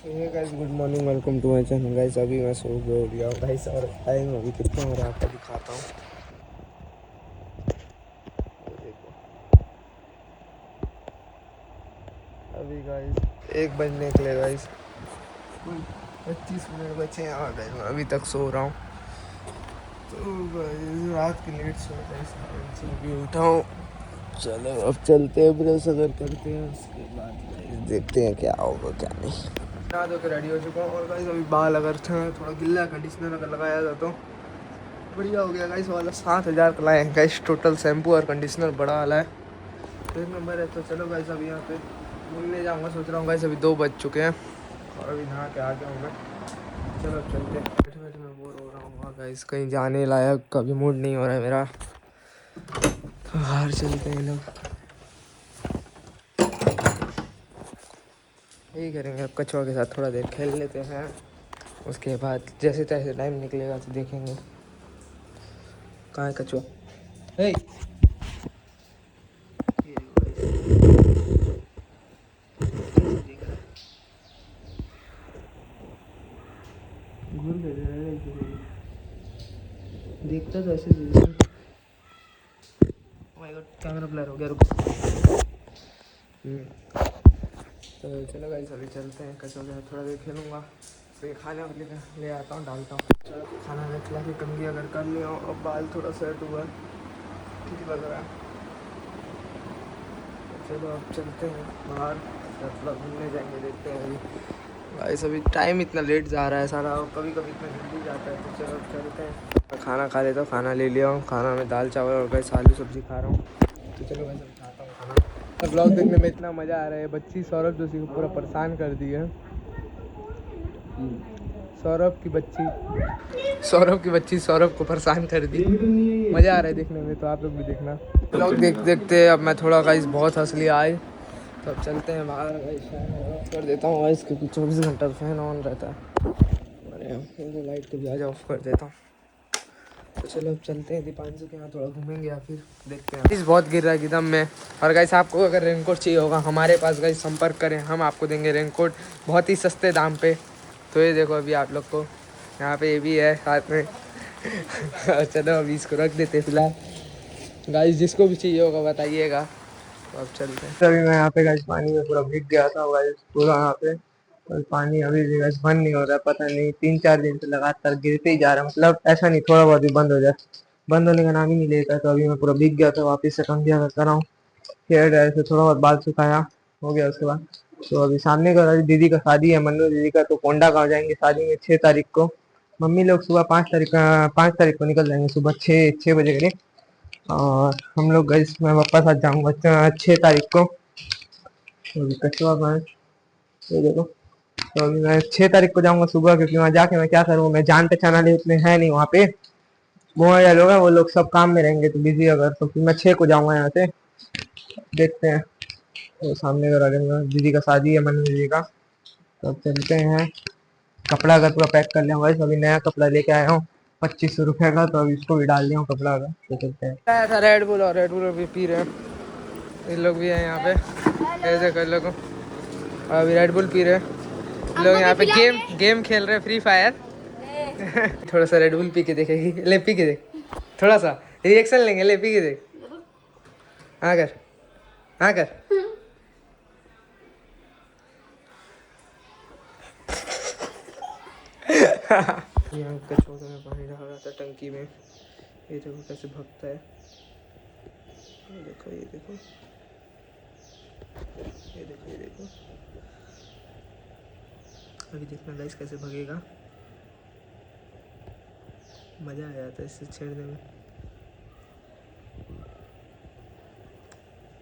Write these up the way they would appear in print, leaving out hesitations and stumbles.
Guys good morning, welcome to my channel. Guys अभी मैं सो गया हूँ गाइस, और टाइम अभी कितना हो रहा है आपको दिखाता हूँ। देखो अभी गाइस 1 बजने के लिए गाइस 25 मिनट बचे हैं और गाइस मैं अभी तक सो रहा हूँ। तो गाइस रात की लेट सो गाइस, अभी उठा हूँ। चलो अब चलते हैं, ब्रश अगर करते हैं उसके बाद गाइस देखते हैं क्या होगा क्या नहीं। नहा धो के रेडी हो चुका हूँ और गाइस अभी बाल अगर थोड़ा गिल्ला कंडीशनर अगर लगाया था तो बढ़िया हो गया गाइस। वाला 7,000 का लाए गाइस, टोटल शैम्पू और कंडीशनर बड़ा वाला है, 1 नंबर है। तो चलो गाइस अभी यहाँ पे घूमने जाऊँगा सोच रहा हूँ गाइस। अभी 2 बज चुके हैं और अभी नहा के आ गया हूँ मैं। चलो अब चलते हैं। बैठे बैठे मैं बोर हो रहा हूँ गाइस, कहीं जाने लायक कभी मूड नहीं हो रहा है मेरा, तो बाहर चलते हैं लोग। यही करेंगे अब, कछुआ के साथ थोड़ा देर खेल लेते हैं, उसके बाद जैसे तैसे टाइम निकलेगा तो देखेंगे। कहाँ है कछुआ? हे घूम देखता तो ऐसे कैमरा ब्लर हो गया, रुको। तो चलो गाइस अभी चलते हैं, कचौड़ के साथ थोड़ा देर खेलूँगा, फिर खाने वाले ले आता हूँ, डालता हूँ। चलो खाना खिला के कंघी अगर कर लिया हूँ, अब बाल थोड़ा सेट हुआ, ठीक लग रहा है। तो चलो अब चलते हैं बाहर, थोड़ा घूमने जाएंगे, देखते हैं। अभी गाइस अभी टाइम इतना लेट जा रहा है सारा, और कभी कभी इतना जल्दी जाता है। तो चलो अब चलते हैं, खाना खा लेता हूँ। खाना ले लिया हूँ, खाना में दाल चावल और गाइस आलू सब्ज़ी खा रहा हूँ। तो चलो गाइस अब खाता हूँ खाना। ब्लॉग देखने में इतना मज़ा आ रहा है, बच्ची सौरभ जोशी को पूरा परेशान कर दी है। सौरभ की बच्ची सौरभ को परेशान कर दी। मज़ा आ रहा है देखने में, तो आप लोग भी देखना। ब्लॉग देखते अब मैं थोड़ा गाइस बहुत हंस लिया आज। तो अब चलते हैं बाहर गाइस, फैन ऑफ कर देता हूँ गाइस, क्योंकि 24 घंटा फैन ऑन रहता है। और यहाँ लाइट को भी आज ऑफ कर देता हूँ। तो चलो अब चलते हैं दीपांशु के यहाँ, थोड़ा घूमेंगे या फिर देखते हैं। इस बहुत गिर रहा है एकदम में। और गाइस आपको अगर रेनकोट चाहिए होगा हमारे पास गाइस संपर्क करें, हम आपको देंगे रेनकोट बहुत ही सस्ते दाम पे। तो ये देखो अभी आप लोग को यहाँ पे ये भी है साथ में। चलो अभी इसको रख देते फिलहाल। गाइस जिसको भी चाहिए होगा बताइएगा। तो अब चलते हैं। अभी मैं यहाँ पे गाइस पानी में पूरा भीग गया था गाइस, पूरा यहाँ पे। और पानी अभी भी गाइस बंद नहीं हो रहा है, पता नहीं 3-4 दिन से लगातार गिरते ही जा रहा है। मतलब ऐसा नहीं थोड़ा बहुत भी बंद हो जाए, बंद होने का नाम ही नहीं लेता। तो अभी मैं पूरा भीग गया था, वापस से कंघी कर रहा हूँ, हेयर ड्रायर से थोड़ा बहुत बाल सुखाया, हो गया उसके बाद। तो अभी सामने का दीदी का शादी है, मन्नू दीदी का, तो कोंडा गाँव जाएंगे शादी में 6 तारीख को। मम्मी लोग सुबह 5 तारीख को निकल जाएंगे, सुबह 6 बजे करीब। और हम लोग गए, मैं पापा साथ जाऊँगा 6 तारीख को। तो कछुआ का ये देखो। तो अभी मैं 6 तारीख को जाऊँगा सुबह, क्योंकि वहाँ जाके मैं क्या करूँगा, मैं जान पहचान वाले उतने हैं नहीं वहाँ पे। वो लोग हैं, वो लोग सब काम में रहेंगे तो बिजी, अगर तो फिर मैं 6 को जाऊँगा यहाँ से, देखते हैं। तो सामने का दीदी का शादी है, मनु दीदी का। तो अब चलते हैं। कपड़ा अगर पूरा पैक कर लिया हूँ, अभी नया कपड़ा लेके आया हूँ 2500 रुपये का, तो अभी इसको भी डाल दिया हूँ कपड़ा अगर। तो चलते हैं। आया था रेड बुल भी पी रहे हैं, ये लोग भी हैं यहाँ पे, ऐसे कर लोग अभी रेड बुल पी रहे हैं लोग यहाँ पे, गेम खेल रहे हैं फ्री फायर। थोड़ा सा रेड बुल पी के देखेगी, ले पी के देख, थोड़ा सा रिएक्शन लेंगे, ले पी के देख। हाँ कर, हाँ कर। यहाँ कछुआ में पानी डाल रहा था टंकी में, ये देखो कैसे भगता है, ये देखो ये देखो ये देखो ये देखो। अभी देखना गाइस कैसे भगेगा, मज़ा आ जाता है इससे छेड़ने में।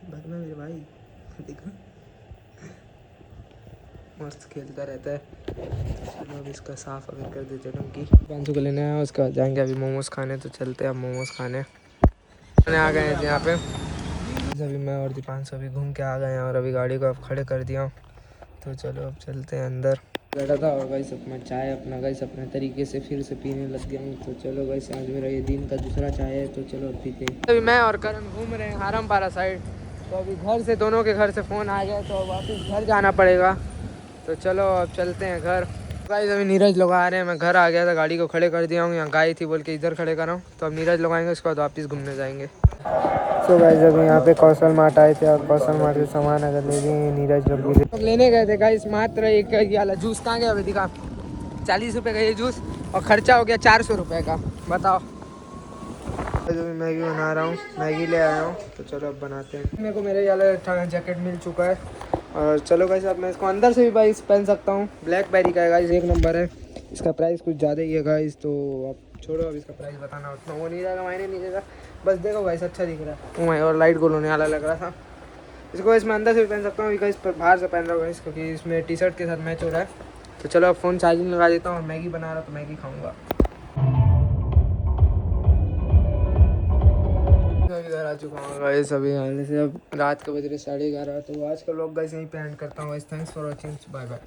भगना मेरे भाई, देखो मस्त खेलता रहता है। चलो अब इसका साफ अगर कर देते टंकी। पाँच को लेने आया, उसके बाद जाएंगे अभी मोमोज खाने। तो चलते हैं अब मोमोज खाने, आ गए हैं यहाँ पे। अभी मैं और दीपांशु अभी घूम के आ गए हैं और अभी गाड़ी को अब खड़े कर दिया हूँ। तो चलो अब चलते हैं अंदर। बैठा था और गाइस अपना चाय अपने तरीके से फिर से पीने लग गया हूँ। तो चलो गाइस आज मेरा ये दिन का दूसरा चाय है, तो चलो अब पीते हैं। अभी मैं और करण घूम रहे हैं हारमपारा साइड। तो अभी घर से, दोनों के घर से फ़ोन आ गया, तो वापस घर जाना पड़ेगा। तो चलो अब चलते हैं घर। गाइस अभी नीरज लोग आ रहे हैं, मैं घर आ गया था, गाड़ी को खड़े कर दिया हूँ, यहाँ गाय थी बोल के इधर खड़े कर रहा हूँ। तो अब नीरज लोग आएंगे, उसके बाद वापस घूमने जाएंगे। तो गाइस अभी यहाँ पे कौशल मार्ट आए थे और कौशल मार्ट से सामान अगर ले लिए नीरज लोग भी लेने गए थे गाइस। मात्र एक ये वाला जूस कहाँ गया अभी दिखा, 40 रुपये का ये जूस और खर्चा हो गया 400 रुपये का, बताओ। जो मैं मैगी बना रहा हूँ, मैगी ले आया हूँ, तो चलो अब बनाते हैं। मेरे को मेरे वाला जैकेट मिल चुका है और चलो गाइस अब मैं इसको अंदर से भी गाइस पहन सकता हूँ। ब्लैकबेरी का है गाइस, 1 नंबर है। इसका प्राइस कुछ ज़्यादा ही है गाइस, तो अब छोड़ो, अब इसका प्राइस बताना उतना वो नहीं रहेगा, मायने नहीं देगा। बस देखो गाइस अच्छा दिख रहा है और लाइट गोल होने वाला लग रहा था। इसको इसमें अंदर से भी पहन सकता हूँ, गाइस पर बाहर से पहन रहा हूँ गाइस, क्योंकि इसमें टी शर्ट के साथ मैच हो रहा है। तो चलो अब फ़ोन चार्जिंग लगा देता हूँ और मैगी बना रहा, तो मैगी खाऊँगा। इधर आ चुका हूँ गाइस अभी आने से, अब रात के बज रहे 11:30। तो आज का व्लॉग गाइस यहीं पे एंड करता हूँ guys. Thanks for watching, bye bye.